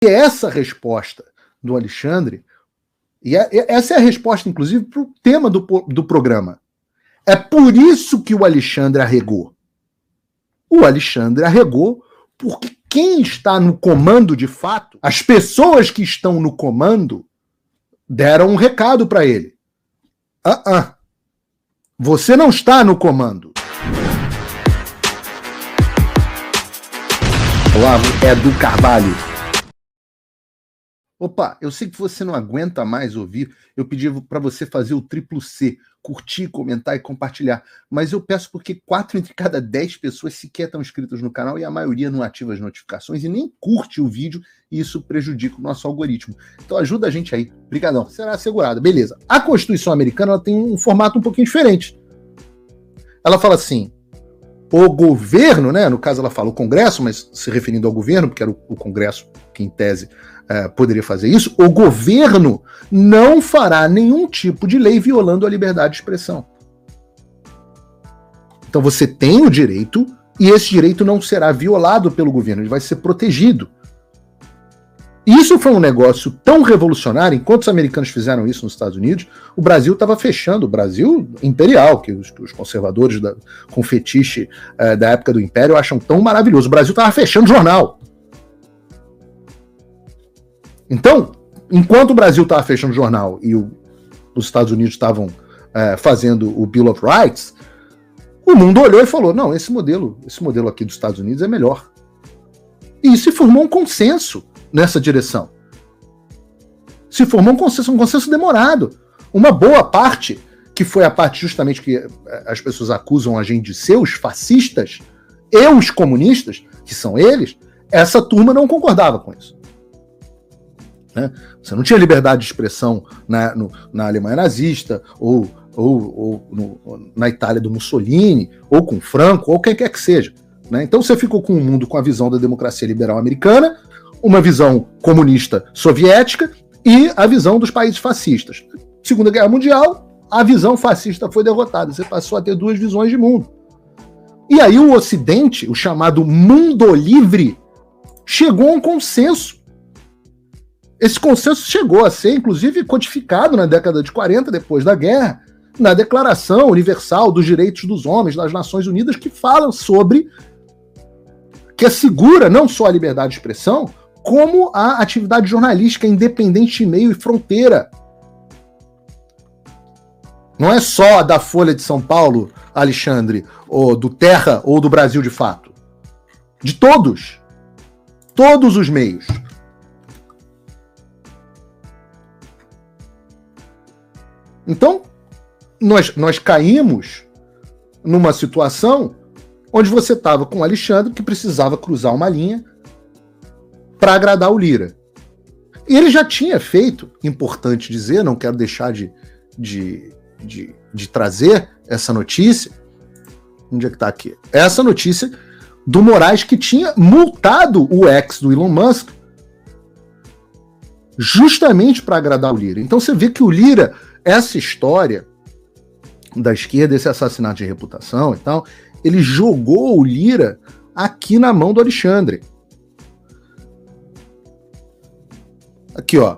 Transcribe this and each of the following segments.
E essa resposta do Alexandre, essa é a resposta, inclusive, para o tema do programa. É por isso que o Alexandre arregou. O Alexandre arregou porque quem está no comando de fato, as pessoas que estão no comando, deram um recado para ele. Você não está no comando. Olá, Edu Carvalho. Opa, eu sei que você não aguenta mais ouvir. Eu pedi para você fazer o triplo C, curtir, comentar e compartilhar. Mas eu peço porque 4 entre cada 10 pessoas sequer estão inscritas no canal e a maioria não ativa as notificações e nem curte o vídeo, e isso prejudica o nosso algoritmo. Então ajuda a gente aí. Obrigadão. Será assegurada. Beleza. A Constituição americana ela tem um formato um pouquinho diferente. Ela fala assim, o governo, né? No caso ela fala o Congresso, mas se referindo ao governo, porque era o Congresso que em tese poderia fazer isso, o governo não fará nenhum tipo de lei violando a liberdade de expressão. Então você tem o direito, e esse direito não será violado pelo governo, ele vai ser protegido. Isso foi um negócio tão revolucionário, enquanto os americanos fizeram isso nos Estados Unidos, o Brasil estava fechando, o Brasil imperial, que os conservadores com fetiche da época do Império acham tão maravilhoso, o Brasil estava fechando jornal. Então, enquanto o Brasil estava fechando jornal e os Estados Unidos estavam fazendo o Bill of Rights, o mundo olhou e falou, não, esse modelo aqui dos Estados Unidos é melhor. E se formou um consenso nessa direção. Se formou um consenso demorado. Uma boa parte, que foi a parte justamente que as pessoas acusam a gente de ser, os fascistas e os comunistas, que são eles, essa turma não concordava com isso. Você não tinha liberdade de expressão na Alemanha nazista, ou na Itália do Mussolini, ou com Franco, ou quem quer que seja. Então você ficou com um mundo com a visão da democracia liberal americana, uma visão comunista soviética e a visão dos países fascistas. Segunda Guerra Mundial, a visão fascista foi derrotada, você passou a ter 2 visões de mundo. E aí o Ocidente, o chamado mundo livre, chegou a um consenso. Esse consenso chegou a ser, inclusive, codificado na década de 40, depois da guerra, na Declaração Universal dos Direitos dos Homens das Nações Unidas, que falam sobre, que assegura não só a liberdade de expressão, como a atividade jornalística independente de meio e fronteira. Não é só da Folha de São Paulo, Alexandre, ou do Terra, ou do Brasil de Fato. De todos. Todos os meios. Então, nós caímos numa situação onde você estava com o Alexandre que precisava cruzar uma linha para agradar o Lira. E ele já tinha feito, importante dizer, não quero deixar de trazer essa notícia. Onde é que está aqui? Essa notícia do Moraes que tinha multado o ex do Elon Musk justamente para agradar o Lira. Então você vê que o Lira, essa história da esquerda, esse assassinato de reputação e tal, ele jogou o Lira aqui na mão do Alexandre. Aqui, ó.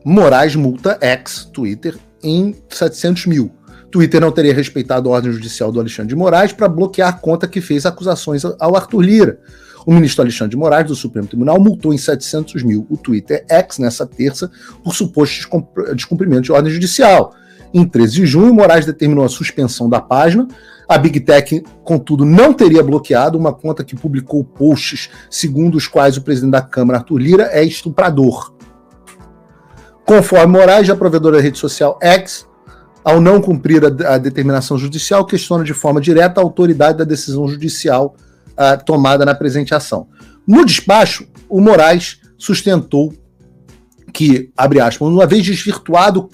Moraes multa ex-Twitter em 700 mil. Twitter não teria respeitado a ordem judicial do Alexandre de Moraes para bloquear a conta que fez acusações ao Arthur Lira. O ministro Alexandre de Moraes, do Supremo Tribunal, multou em 700 mil o Twitter X nessa terça por suposto descumprimento de ordem judicial. Em 13 de junho, Moraes determinou a suspensão da página. A Big Tech, contudo, não teria bloqueado uma conta que publicou posts segundo os quais o presidente da Câmara, Arthur Lira, é estuprador. Conforme Moraes, a provedora da rede social X, ao não cumprir a determinação judicial, questiona de forma direta a autoridade da decisão judicial tomada na presente ação. No despacho, o Moraes sustentou que, abre aspas, uma vez desvirtuado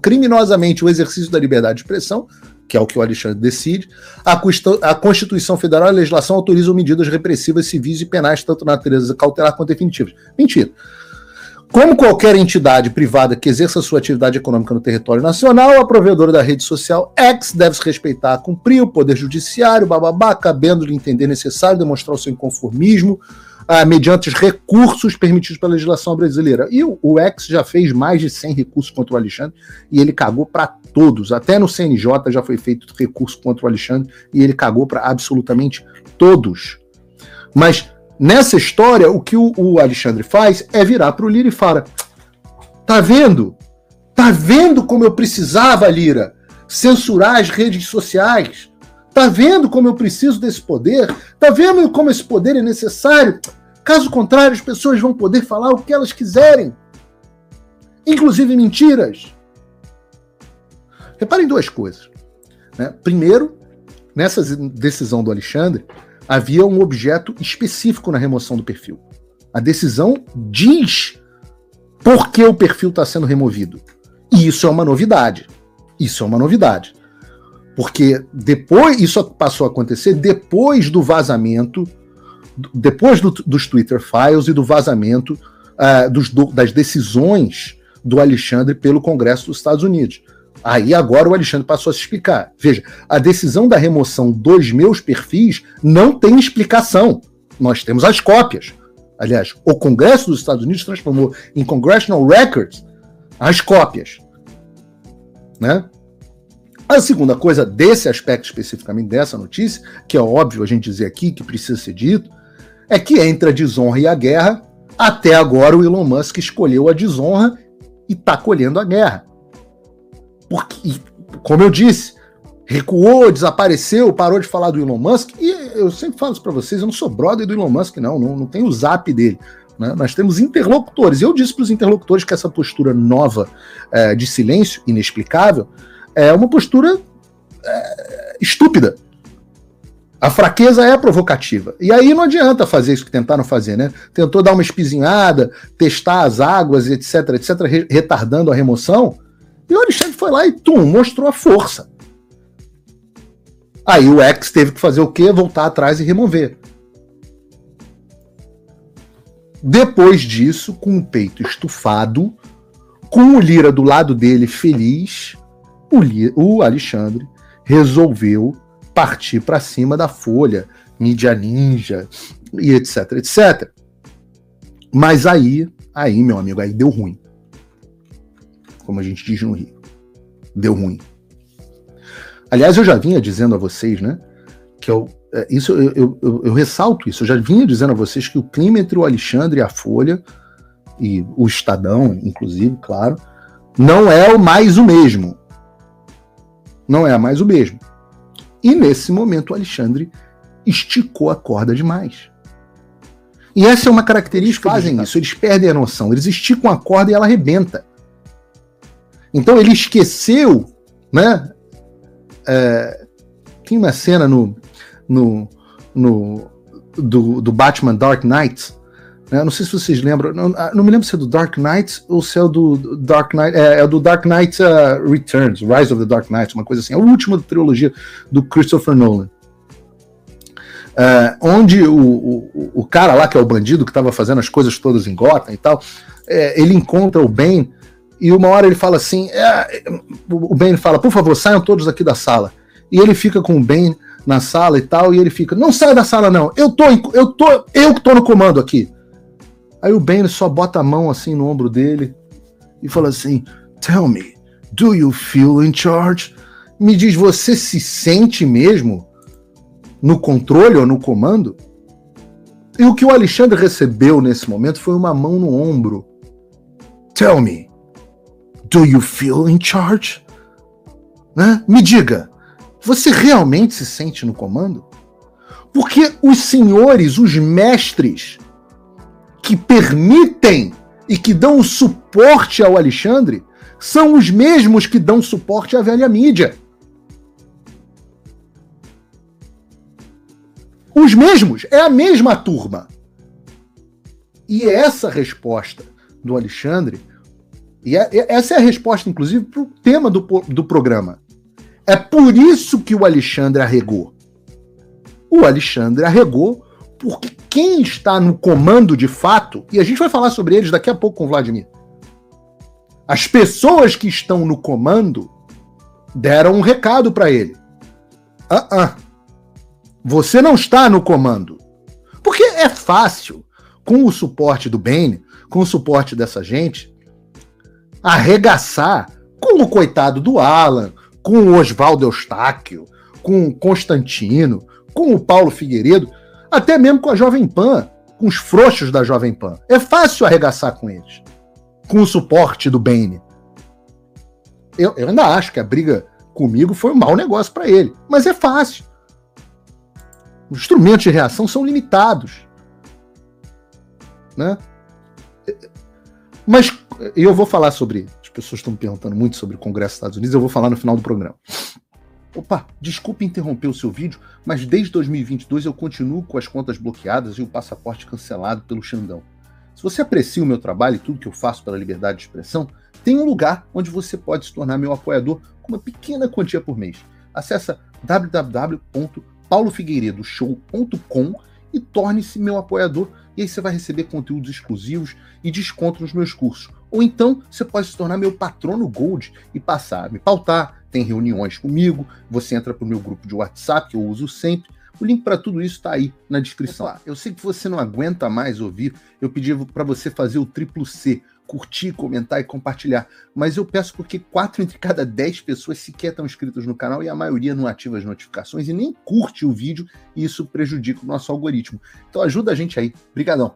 criminosamente o exercício da liberdade de expressão, que é o que o Alexandre decide, a Constituição Federal e a legislação autorizam medidas repressivas civis e penais, tanto na natureza cautelar quanto definitivas. Mentira. Como qualquer entidade privada que exerça sua atividade econômica no território nacional, a provedora da rede social X deve se respeitar, cumprir o poder judiciário, cabendo-lhe entender necessário demonstrar o seu inconformismo mediante os recursos permitidos pela legislação brasileira. E o X já fez mais de 100 recursos contra o Alexandre e ele cagou para todos. Até no CNJ já foi feito recurso contra o Alexandre e ele cagou para absolutamente todos. Mas nessa história, o que o Alexandre faz é virar para o Lira e fala: tá vendo? Tá vendo como eu precisava, Lira, censurar as redes sociais? Tá vendo como eu preciso desse poder? Tá vendo como esse poder é necessário? Caso contrário, as pessoas vão poder falar o que elas quiserem, inclusive mentiras. Reparem duas coisas, né? Primeiro, nessa decisão do Alexandre, havia um objeto específico na remoção do perfil. A decisão diz por que o perfil está sendo removido. E isso é uma novidade. Isso é uma novidade. Porque depois, isso passou a acontecer depois do vazamento, depois dos Twitter Files e do vazamento das decisões do Alexandre pelo Congresso dos Estados Unidos. Aí agora o Alexandre passou a se explicar. Veja, a decisão da remoção dos meus perfis não tem explicação. Nós temos as cópias. Aliás, o Congresso dos Estados Unidos transformou em Congressional Records as cópias. Né? A segunda coisa desse aspecto especificamente dessa notícia, que é óbvio a gente dizer aqui, que precisa ser dito, é que entre a desonra e a guerra, até agora o Elon Musk escolheu a desonra e está colhendo a guerra. Porque, como eu disse, recuou, desapareceu, parou de falar do Elon Musk, e eu sempre falo isso para vocês, eu não sou brother do Elon Musk, não tenho o zap dele. Né? Nós temos interlocutores, eu disse para os interlocutores que essa postura nova de silêncio, inexplicável, é uma postura estúpida. A fraqueza é provocativa. E aí não adianta fazer isso que tentaram fazer, né? Tentou dar uma espizinhada, testar as águas, etc, retardando a remoção, e o Alexandre foi lá e, mostrou a força. Aí o X teve que fazer o quê? Voltar atrás e remover. Depois disso, com o peito estufado, com o Lira do lado dele feliz, o Alexandre resolveu partir para cima da Folha, mídia ninja e etc. Mas aí, meu amigo, aí deu ruim. Como a gente diz no Rio. Deu ruim. Aliás, eu já vinha dizendo a vocês, né, que eu ressalto isso, eu já vinha dizendo a vocês que o clima entre o Alexandre e a Folha, e o Estadão, inclusive, claro, não é mais o mesmo. Não é mais o mesmo. E nesse momento o Alexandre esticou a corda demais. E essa é uma característica, eles fazem isso, eles perdem a noção, eles esticam a corda e ela arrebenta. Então ele esqueceu, né? Tem uma cena do Batman Dark Knight, né? Não sei se vocês lembram, não me lembro se é do Dark Knight ou se é do Dark Knight, é do Dark Knight Returns, Rise of the Dark Knight, uma coisa assim, é a última trilogia do Christopher Nolan. Onde o cara lá, que é o bandido, que estava fazendo as coisas todas em Gotham e tal, ele encontra o Bane, e uma hora ele fala assim, o Bane fala, por favor, saiam todos aqui da sala. E ele fica com o Bane na sala e tal, e ele fica, não sai da sala não, eu que tô no comando aqui. Aí o Bane só bota a mão assim no ombro dele e fala assim, tell me, do you feel in charge? Me diz, você se sente mesmo no controle ou no comando? E o que o Alexandre recebeu nesse momento foi uma mão no ombro. Tell me, do you feel in charge? Né? Me diga, você realmente se sente no comando? Porque os senhores, os mestres, que permitem e que dão suporte ao Alexandre, são os mesmos que dão suporte à velha mídia. Os mesmos, é a mesma turma. E essa resposta do Alexandre, essa é a resposta, inclusive, para o tema do programa. É por isso que o Alexandre arregou. O Alexandre arregou porque quem está no comando de fato, e a gente vai falar sobre eles daqui a pouco com o Vladimir, as pessoas que estão no comando deram um recado para ele. Você não está no comando. Porque é fácil com o suporte do Bane, com o suporte dessa gente, arregaçar com o coitado do Alan, com o Oswaldo Eustáquio, com o Constantino, com o Paulo Figueiredo, até mesmo com a Jovem Pan, com os frouxos da Jovem Pan. É fácil arregaçar com eles, com o suporte do Bane. Eu ainda acho que a briga comigo foi um mau negócio para ele, mas é fácil. Os instrumentos de reação são limitados, né? Mas eu vou falar sobre... As pessoas estão me perguntando muito sobre o Congresso dos Estados Unidos, eu vou falar no final do programa. Opa, desculpe interromper o seu vídeo, mas desde 2022 eu continuo com as contas bloqueadas e o passaporte cancelado pelo Xandão. Se você aprecia o meu trabalho e tudo que eu faço pela liberdade de expressão, tem um lugar onde você pode se tornar meu apoiador com uma pequena quantia por mês. Acesse www.paulofigueiredoshow.com e torne-se meu apoiador, e aí você vai receber conteúdos exclusivos e desconto nos meus cursos. Ou então você pode se tornar meu patrono Gold e passar a me pautar, tem reuniões comigo, você entra para o meu grupo de WhatsApp, que eu uso sempre. O link para tudo isso está aí na descrição. Opa, eu sei que você não aguenta mais ouvir, eu pedi para você fazer o triplo C, curtir, comentar e compartilhar, mas eu peço porque 4 entre cada 10 pessoas sequer estão inscritas no canal e a maioria não ativa as notificações e nem curte o vídeo, e isso prejudica o nosso algoritmo. Então ajuda a gente aí. Obrigadão.